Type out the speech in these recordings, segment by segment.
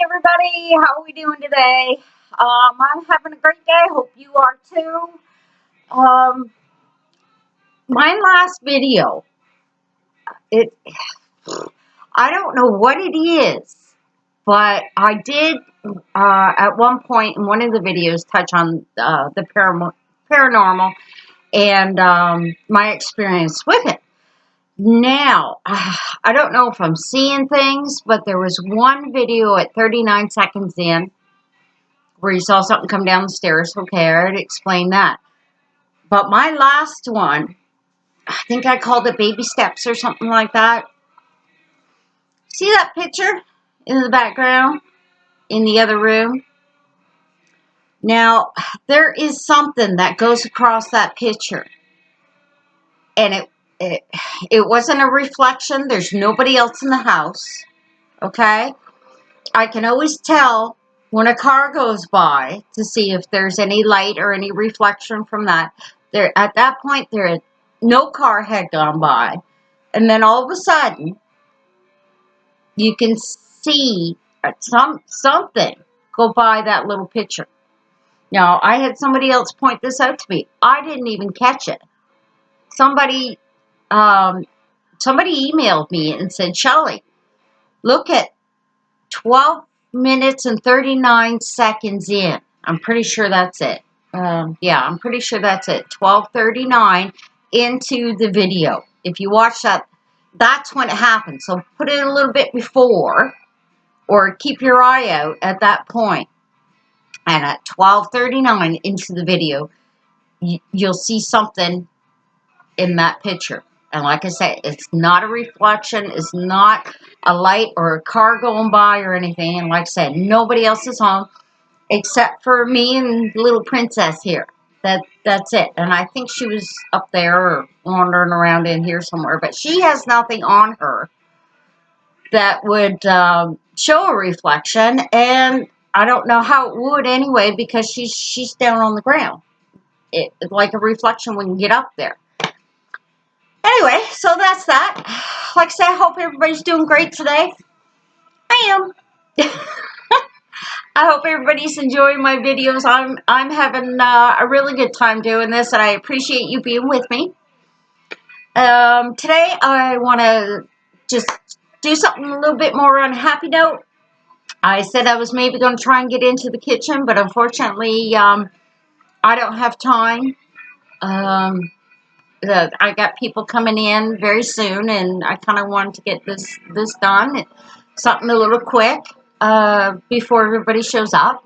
everybody, how are we doing today? I'm having a great day. Hope you are too. Um, my last video, it I don't know what it is, but I did at one point in one of the videos touch on the paranormal and my experience with it. Now, I don't know if I'm seeing things, but there was one video at 39 seconds in where you saw something come down the stairs. Okay, I already explained that. But my last one, I think I called it baby steps or something like that. See that picture in the background in the other room? Now, there is something that goes across that picture. And it wasn't a reflection. There's nobody else in the house. Okay? I can always tell when a car goes by to see if there's any light or any reflection from that. There, at that point, no car had gone by, and then all of a sudden, you can see something go by that little picture. Now, I had somebody else point this out to me. I didn't even catch it. Somebody emailed me and said, "Shelley, look at 12 minutes and 39 seconds in." I'm pretty sure that's it. Yeah, I'm pretty sure that's it. 12:39 into the video. If you watch that, that's when it happened. So put it a little bit before, or keep your eye out at that point. And at 12:39 into the video, you'll see something in that picture. And like I said, it's not a reflection. It's not a light or a car going by or anything. And like I said, nobody else is home except for me and little princess here. That's it. And I think she was up there or wandering around in here somewhere. But she has nothing on her that would show a reflection. And I don't know how it would anyway, because she's down on the ground. Like a reflection when you get up there. Anyway, so that's that. Like I said, I hope everybody's doing great today. I am. I hope everybody's enjoying my videos. I'm having a really good time doing this, and I appreciate you being with me. Today I want to just do something a little bit more on a happy note. I said I was maybe going to try and get into the kitchen, but unfortunately, I don't have time. I got people coming in very soon, and I kind of wanted to get this done. Something a little quick before everybody shows up.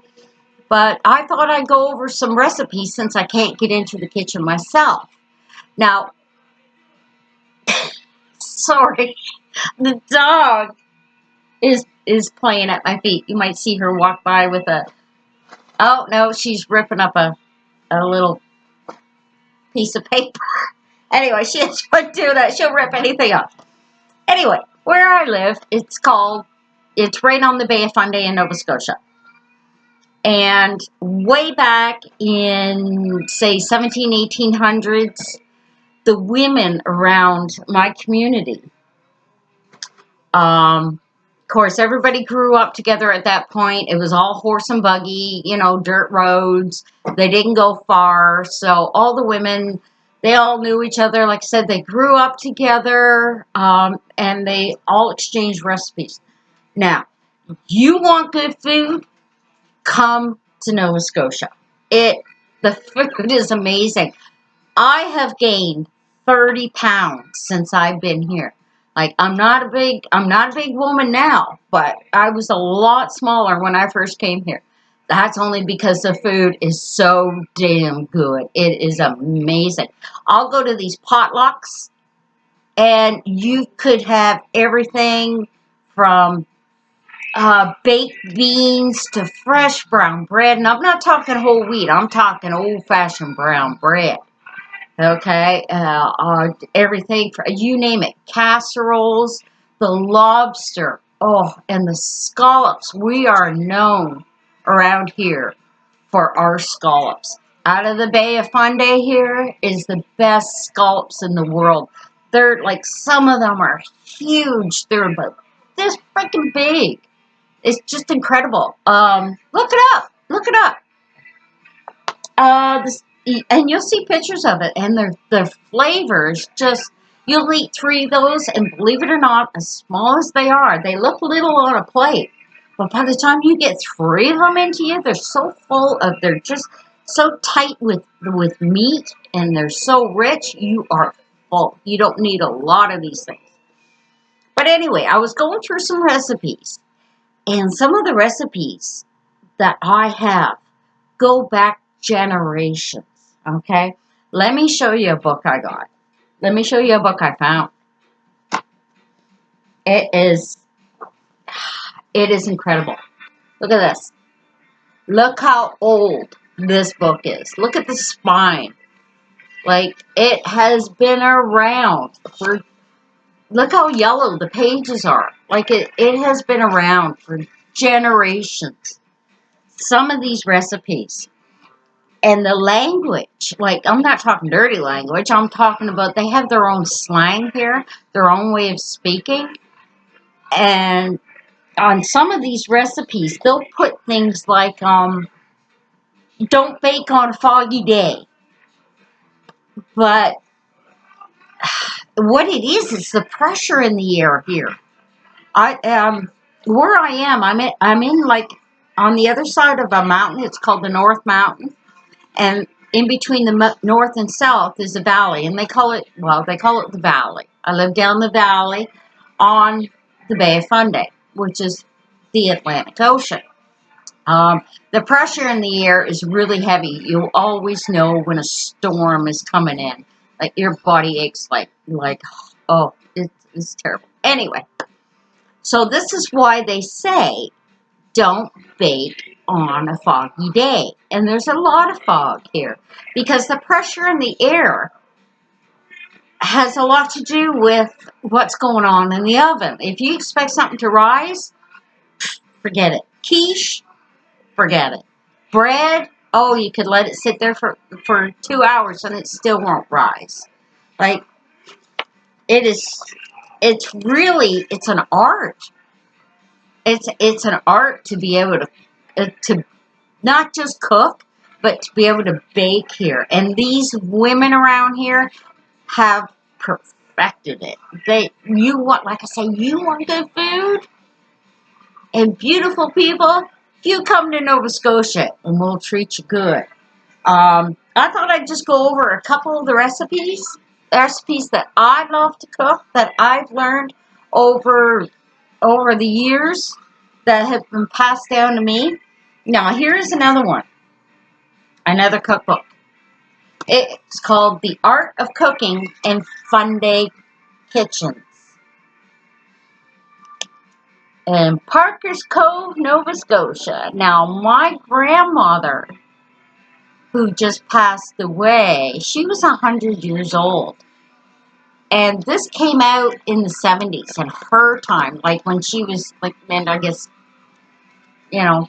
But I thought I'd go over some recipes since I can't get into the kitchen myself. Now, sorry, the dog is playing at my feet. You might see her walk by with oh no, she's ripping up a little piece of paper. Anyway, she'll do that. She'll rip anything up. Anyway, where I live, it's right on the Bay of Fundy in Nova Scotia. And way back in, say, 1800s, the women around my community, of course, everybody grew up together at that point. It was all horse and buggy, dirt roads. They didn't go far. So all the women, they all knew each other. Like I said, they grew up together, and they all exchanged recipes. Now, you want good food? Come to Nova Scotia. The food is amazing. I have gained 30 pounds since I've been here. Like, I'm not a big woman now, but I was a lot smaller when I first came here. That's only because the food is so damn good. It is amazing. I'll go to these potlucks, and you could have everything from baked beans to fresh brown bread. And I'm not talking whole wheat. I'm talking old-fashioned brown bread. Okay? Everything, you name it. Casseroles, the lobster, and the scallops. We are known around here for our scallops. Out of the Bay of Fundy here is the best scallops in the world. They're like, some of them are huge. They're about this freaking big. It's just incredible. Look it up. Look it up. And you'll see pictures of it, and their flavors just. You'll eat 3 of those, and believe it or not, as small as they are, they look little on a plate. But by the time you get 3 of them into you, they're so full of. They're just so tight with meat, and they're so rich. You are full. You don't need a lot of these things. But anyway, I was going through some recipes, and some of the recipes that I have go back generations. Okay, let me show you a book I got. Let me show you a book I found. It is incredible. Look at this. Look how old this book is. Look at the spine. Like, it has been around for, look how yellow the pages are. Like, it has been around for generations. Some of these recipes. And the language, like, I'm not talking dirty language. I'm talking about they have their own slang here, their own way of speaking. And on some of these recipes, they'll put things like, don't bake on a foggy day. But what it is, it's the pressure in the air here. Where I am, I'm in like on the other side of a mountain. It's called the North Mountain, and in between the north and south is a valley, and they call it the valley. I live down the valley on the Bay of Fundy, which is the Atlantic Ocean. The pressure in the air is really heavy. You'll always know when a storm is coming in. Like, your body aches like oh, it's terrible. Anyway, so this is why they say don't bake on a foggy day. And there's a lot of fog here because the pressure in the air has a lot to do with what's going on in the oven. If you expect something to rise, forget it. Quiche, forget it. Bread, oh, you could let it sit there for 2 hours and it still won't rise. Like, it's an art. It's an art to be able to not just cook, but to be able to bake here. And these women around here have perfected it. You want good food and beautiful people, you come to Nova Scotia and we'll treat you good. I thought I'd just go over a couple of the recipes that I love to cook, that I've learned over the years that have been passed down to me. Now, here's another one, another cookbook. It's called The Art of Cooking in Funday Kitchens. In Parker's Cove, Nova Scotia. Now, my grandmother, who just passed away, she was 100 years old. And this came out in the 70s, in her time, like when she was, like, and I guess, in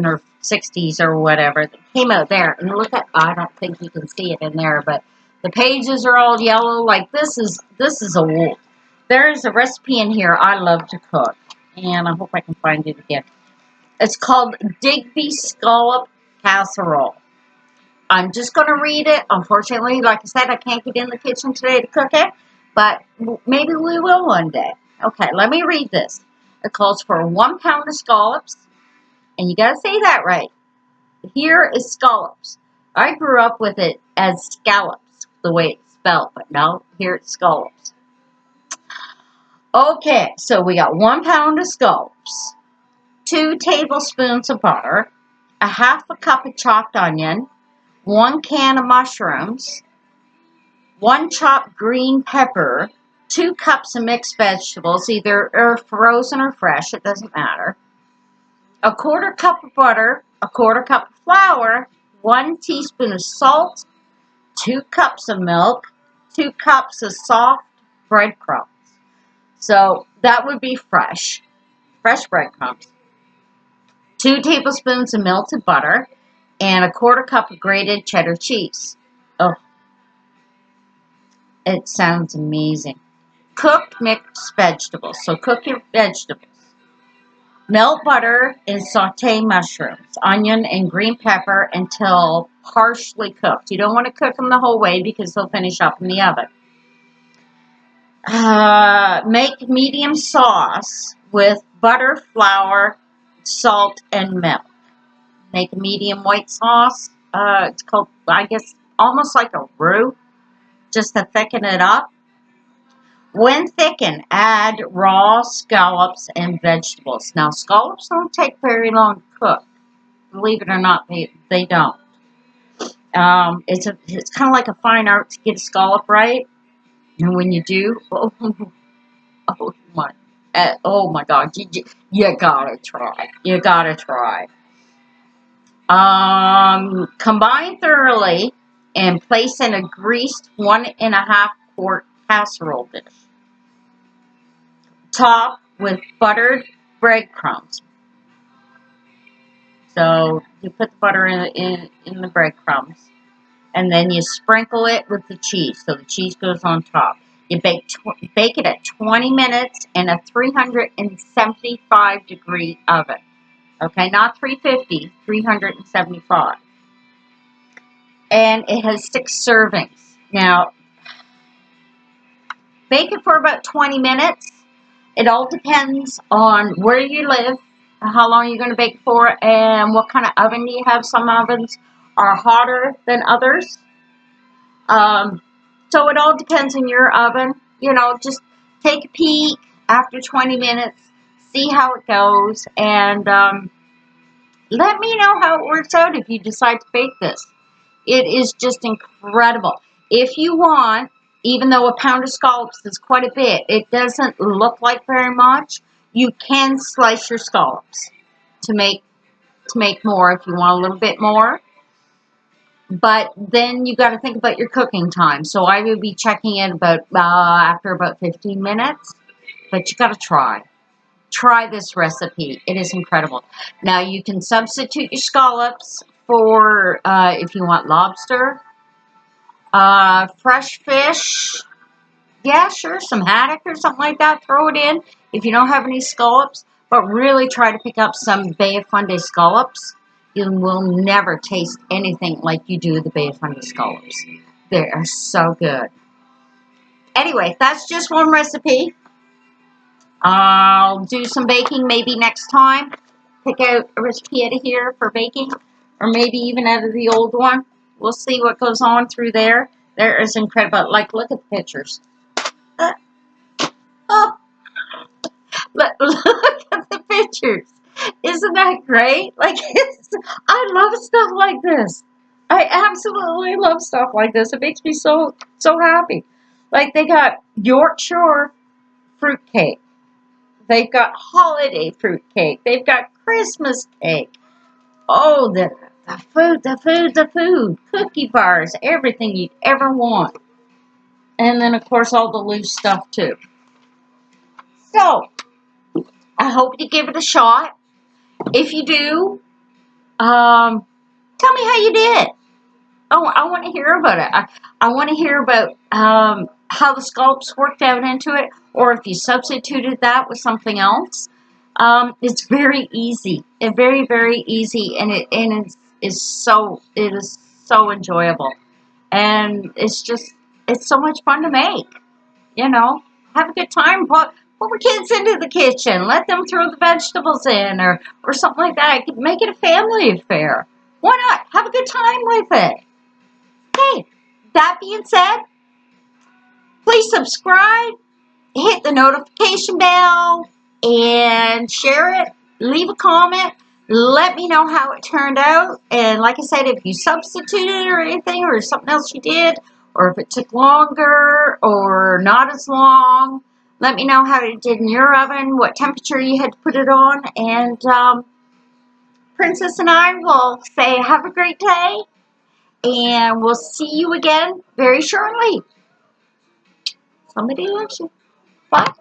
her 60s or whatever. It came out there. And look at, I don't think you can see it in there, but the pages are all yellow. Like, this is old. There's a recipe in here I love to cook. And I hope I can find it again. It's called Digby Scallop Casserole. I'm just going to read it. Unfortunately, like I said, I can't get in the kitchen today to cook it, but maybe we will one day. Okay, let me read this. It calls for 1 pound of scallops, and you got to say that right. Here is scallops. I grew up with it as scallops, the way it's spelled, but no, here it's scallops. Okay, so we got 1 pound of scallops, 2 tablespoons of butter, a half a cup of chopped onion, 1 can of mushrooms, 1 chopped green pepper, 2 cups of mixed vegetables, either frozen or fresh, it doesn't matter, a 1/4 cup of butter, a 1/4 cup of flour, 1 teaspoon of salt, 2 cups of milk, 2 cups of soft breadcrumbs. So that would be fresh breadcrumbs, 2 tablespoons of melted butter, and a 1/4 cup of grated cheddar cheese. Oh, it sounds amazing. Cooked mixed vegetables. So cook your vegetables. Melt butter and saute mushrooms, onion, and green pepper until partially cooked. You don't want to cook them the whole way because they'll finish up in the oven. Make medium sauce with butter, flour, salt, and milk. Make a medium white sauce. It's called, I guess, almost like a roux, just to thicken it up. When thickened, add raw scallops and vegetables. Now, scallops don't take very long to cook. Believe it or not, they don't. It's kind of like a fine art to get a scallop right. And when you do, oh my God, you gotta try. You gotta try. Combine thoroughly and place in a greased 1.5 quart casserole dish. Top with buttered breadcrumbs. So you put the butter in the breadcrumbs, and then you sprinkle it with the cheese. So the cheese goes on top. You bake it at 20 minutes in a 375 degree oven. Okay, not 350, 375. And it has 6 servings. Now, bake it for about 20 minutes. It all depends on where you live, how long you're going to bake for, and what kind of oven you have. Some ovens are hotter than others. So it all depends on your oven. You know, just take a peek after 20 minutes, see how it goes, and let me know how it works out if you decide to bake this. It is just incredible. If you want, even though a pound of scallops is quite a bit, it doesn't look like very much. You can slice your scallops to make more if you want a little bit more. But then you got to think about your cooking time. So I would be checking it about after about 15 minutes. But you got to try. Try this recipe. It is incredible. Now you can substitute your scallops for if you want lobster, fresh fish. Yeah, sure, some haddock or something like that. Throw it in if you don't have any scallops. But really try to pick up some Bay of Fundy scallops. You will never taste anything like you do the Bay of Fundy scallops. They are so good. Anyway, that's just one recipe. I'll do some baking maybe next time. Pick out a recipe out of here for baking. Or maybe even out of the old one. We'll see what goes on through there. There is incredible. Like, look at the pictures. Oh, look at the pictures. Isn't that great? Like, I love stuff like this. I absolutely love stuff like this. It makes me so happy. Like, they got Yorkshire fruitcake. They've got holiday fruitcake. They've got Christmas cake. Oh, the food. Cookie bars, everything you'd ever want. And then, of course, all the loose stuff, too. So, I hope you give it a shot. If you do, tell me how you did. Oh, I want to hear about it. I want to hear about how the scallops worked out into it, or if you substituted that with something else. It's very easy, very, very easy, and it is so enjoyable, and it's so much fun to make. You know, have a good time. Put the kids into the kitchen. Let them throw the vegetables in, or something like that. Make it a family affair. Why not? Have a good time with it. Okay, that being said, please subscribe, hit the notification bell, and share it. Leave a comment. Let me know how it turned out. And like I said, if you substituted or anything, or something else you did, or if it took longer or not as long, let me know how it did in your oven, what temperature you had to put it on. And Princess and I will say have a great day. And we'll see you again very shortly. Somebody loves you. Bye.